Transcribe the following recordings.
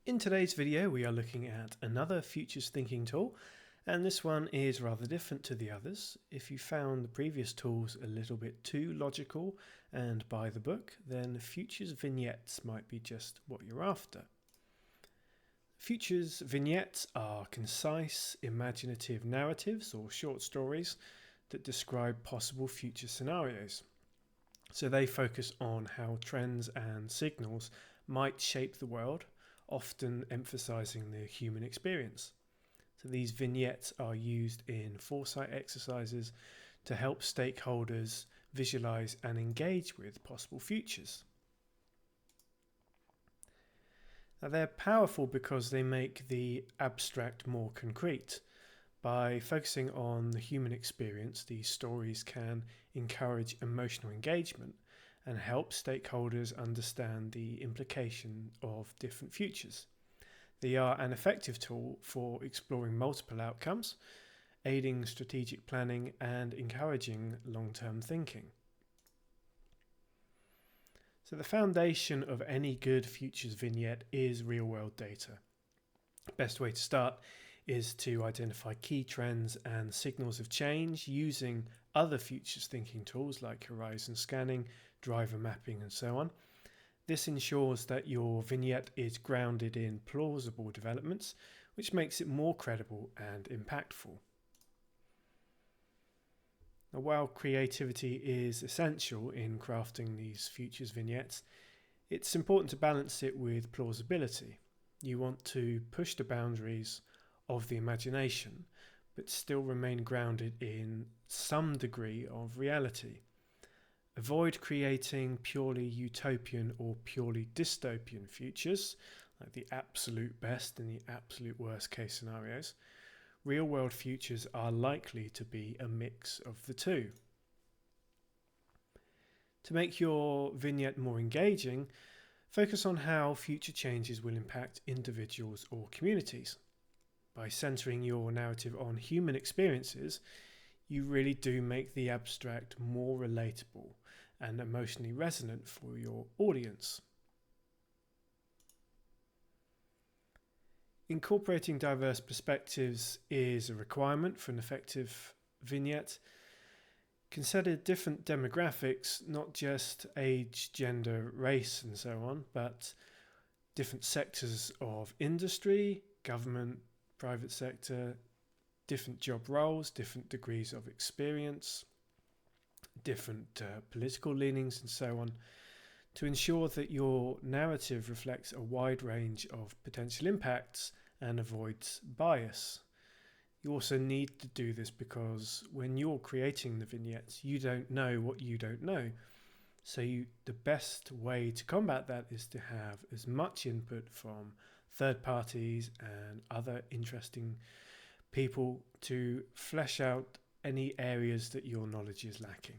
In today's video we are looking at another futures thinking tool, and this one is rather different to the others. If you found the previous tools a little bit too logical and by the book, then Futures Vignettes might be just what you're after. Futures Vignettes are concise, imaginative narratives or short stories that describe possible future scenarios. So they focus on how trends and signals might shape the world, often emphasizing the human experience. So these vignettes are used in foresight exercises to help stakeholders visualize and engage with possible futures. Now they're powerful because they make the abstract more concrete. By focusing on the human experience, these stories can encourage emotional engagement and help stakeholders understand the implication of different futures. They are an effective tool for exploring multiple outcomes, aiding strategic planning and encouraging long-term thinking. So the foundation of any good futures vignette is real-world data. The best way to start is to identify key trends and signals of change using other futures thinking tools like horizon scanning, driver mapping and so on. This ensures that your vignette is grounded in plausible developments, which makes it more credible and impactful. Now, while creativity is essential in crafting these futures vignettes, it's important to balance it with plausibility. You want to push the boundaries of the imagination, but still remain grounded in some degree of reality. Avoid creating purely utopian or purely dystopian futures, like the absolute best and the absolute worst case scenarios. Real-world futures are likely to be a mix of the two. To make your vignette more engaging, focus on how future changes will impact individuals or communities. By centering your narrative on human experiences, you really do make the abstract more relatable and emotionally resonant for your audience. Incorporating diverse perspectives is a requirement for an effective vignette. Consider different demographics, not just age, gender, race and so on, but different sectors of industry, government, private sector, different job roles, different degrees of experience, different political leanings and so on, to ensure that your narrative reflects a wide range of potential impacts and avoids bias. You also need to do this because when you're creating the vignettes, you don't know what you don't know. So the best way to combat that is to have as much input from third parties and other interesting people to flesh out any areas that your knowledge is lacking.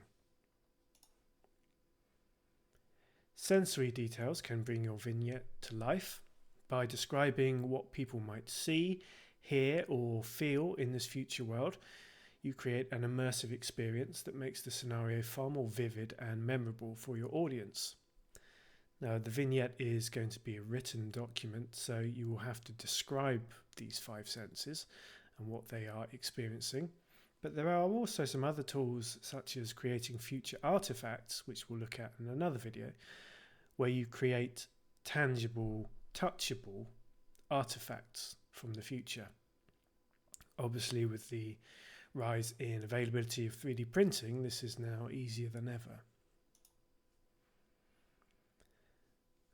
Sensory details can bring your vignette to life by describing what people might see, hear or feel in this future world. You create an immersive experience that makes the scenario far more vivid and memorable for your audience. Now, the vignette is going to be a written document, so you will have to describe these five senses and what they are experiencing. But there are also some other tools, such as creating future artifacts, which we'll look at in another video, where you create tangible, touchable artifacts from the future. Obviously, with the rise in availability of 3D printing, this is now easier than ever.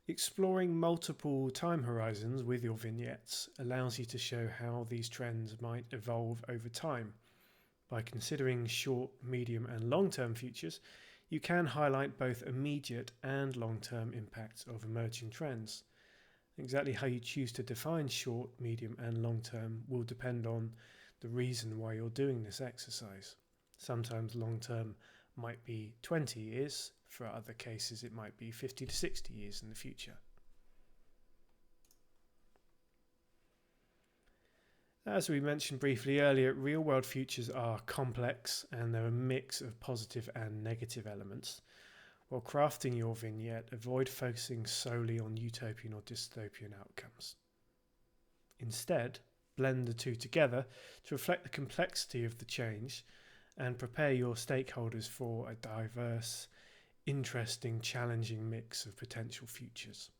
Exploring multiple time horizons with your vignettes allows you to show how these trends might evolve over time. By considering short, medium and long-term futures, you can highlight both immediate and long-term impacts of emerging trends. Exactly how you choose to define short, medium and long-term will depend on the reason why you're doing this exercise. Sometimes long-term might be 20 years, for other cases it might be 50 to 60 years in the future. As we mentioned briefly earlier, real-world futures are complex and they're a mix of positive and negative elements. While crafting your vignette, avoid focusing solely on utopian or dystopian outcomes. Instead, blend the two together to reflect the complexity of the change and prepare your stakeholders for a diverse, interesting, challenging mix of potential futures.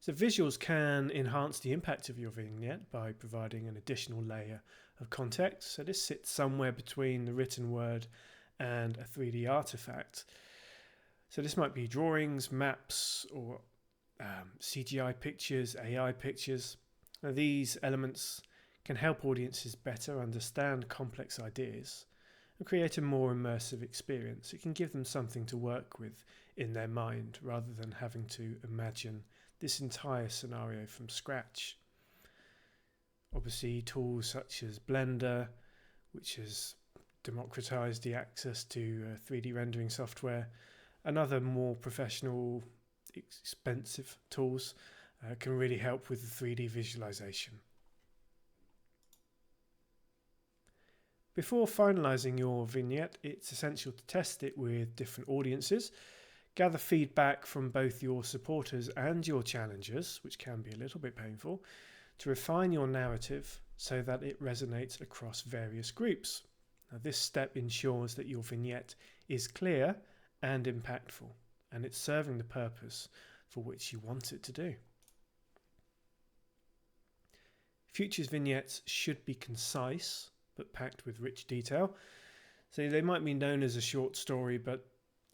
So visuals can enhance the impact of your vignette by providing an additional layer of context. So this sits somewhere between the written word and a 3D artifact. So this might be drawings, maps, or CGI pictures, AI pictures. Now, these elements can help audiences better understand complex ideas and create a more immersive experience. It can give them something to work with in their mind rather than having to imagine this entire scenario from scratch. Obviously, tools such as Blender, which has democratized the access to 3D rendering software, and other more professional, expensive tools can really help with the 3D visualization. Before finalizing your vignette, it's essential to test it with different audiences. Gather feedback from both your supporters and your challengers, which can be a little bit painful, to refine your narrative so that it resonates across various groups. Now, this step ensures that your vignette is clear and impactful, and it's serving the purpose for which you want it to do. Futures vignettes should be concise but packed with rich detail. So they might be known as a short story, but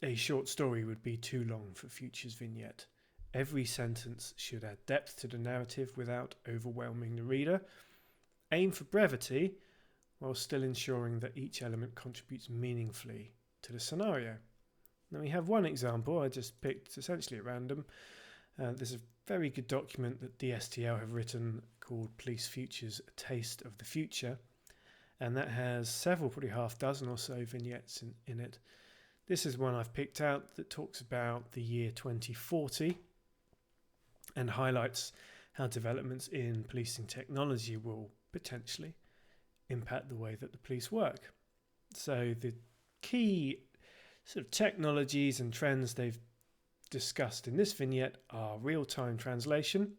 a short story would be too long for Futures vignette. Every sentence should add depth to the narrative without overwhelming the reader. Aim for brevity while still ensuring that each element contributes meaningfully to the scenario. Now we have one example I just picked essentially at random. There's a very good document that DSTL have written called Police Futures, A Taste of the Future, and that has several, probably half dozen or so vignettes in it. This is one I've picked out that talks about the year 2040 and highlights how developments in policing technology will potentially impact the way that the police work. So the key sort of technologies and trends they've discussed in this vignette are real-time translation.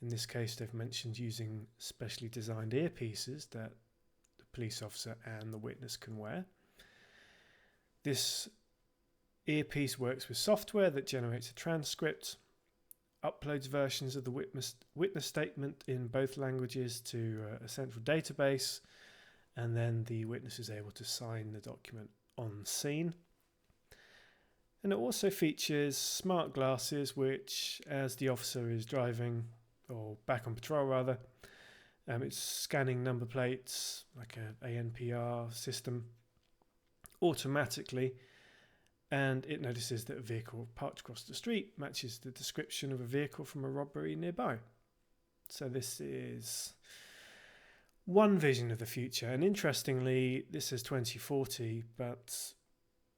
In this case, they've mentioned using specially designed earpieces that the police officer and the witness can wear. This earpiece works with software that generates a transcript, uploads versions of the witness statement in both languages to a central database, and then the witness is able to sign the document on scene. And it also features smart glasses which, as the officer is driving, or back on patrol rather, it's scanning number plates like an ANPR system automatically, and it notices that a vehicle parked across the street matches the description of a vehicle from a robbery nearby. So this is one vision of the future, and interestingly this says 2040, but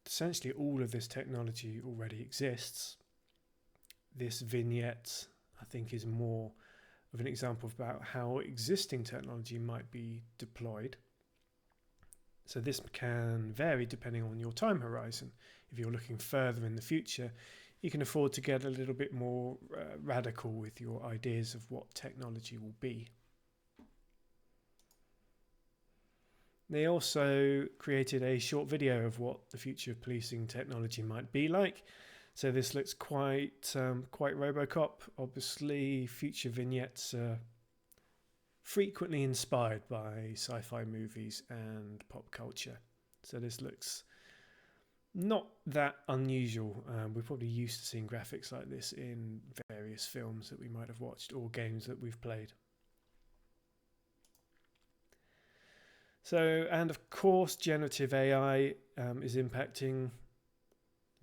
essentially all of this technology already exists. This vignette, I think, is more of an example about how existing technology might be deployed. So this can vary depending on your time horizon. If you're looking further in the future, you can afford to get a little bit more radical with your ideas of what technology will be. They also created a short video of what the future of policing technology might be like. So this looks quite RoboCop. Obviously, future vignettes are frequently inspired by sci-fi movies and pop culture. So this looks not that unusual. We're probably used to seeing graphics like this in various films that we might have watched or games that we've played. So, and of course, generative AI is impacting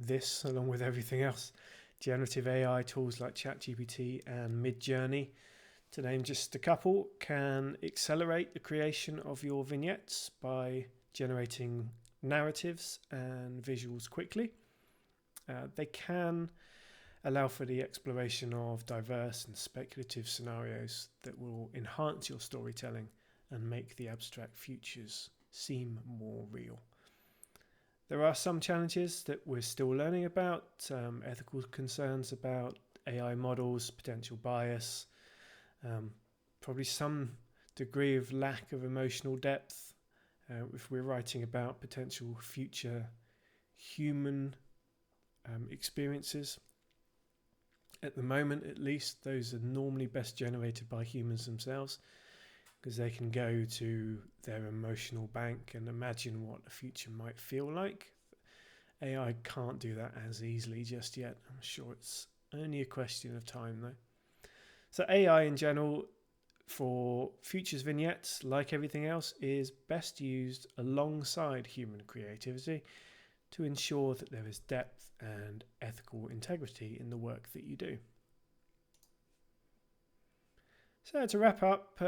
this along with everything else. Generative AI tools like ChatGPT and Midjourney, to name just a couple, can accelerate the creation of your vignettes by generating narratives and visuals quickly. They can allow for the exploration of diverse and speculative scenarios that will enhance your storytelling and make the abstract futures seem more real. There are some challenges that we're still learning about, ethical concerns about AI models, potential bias, probably some degree of lack of emotional depth. If we're writing about potential future human experiences, at the moment at least, those are normally best generated by humans themselves, because they can go to their emotional bank and imagine what a future might feel like. AI can't do that as easily just yet. I'm sure it's only a question of time though. So AI in general for Futures Vignettes, like everything else, is best used alongside human creativity to ensure that there is depth and ethical integrity in the work that you do. So to wrap up,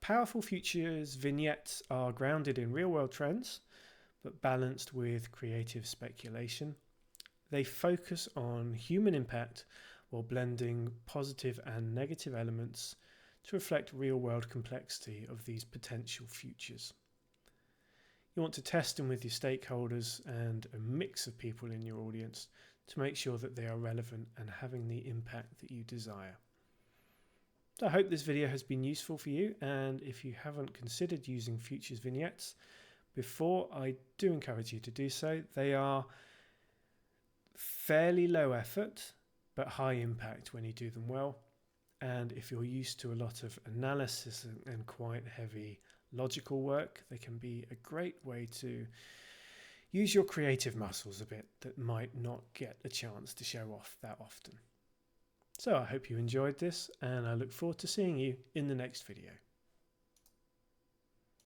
powerful Futures Vignettes are grounded in real-world trends, but balanced with creative speculation. They focus on human impact while blending positive and negative elements to reflect real-world complexity of these potential futures. You want to test them with your stakeholders and a mix of people in your audience to make sure that they are relevant and having the impact that you desire. So I hope this video has been useful for you, and if you haven't considered using Futures Vignettes before, I do encourage you to do so. They are fairly low effort but high impact when you do them well, and if you're used to a lot of analysis and quite heavy logical work, they can be a great way to use your creative muscles a bit that might not get a chance to show off that often. So I hope you enjoyed this, and I look forward to seeing you in the next video.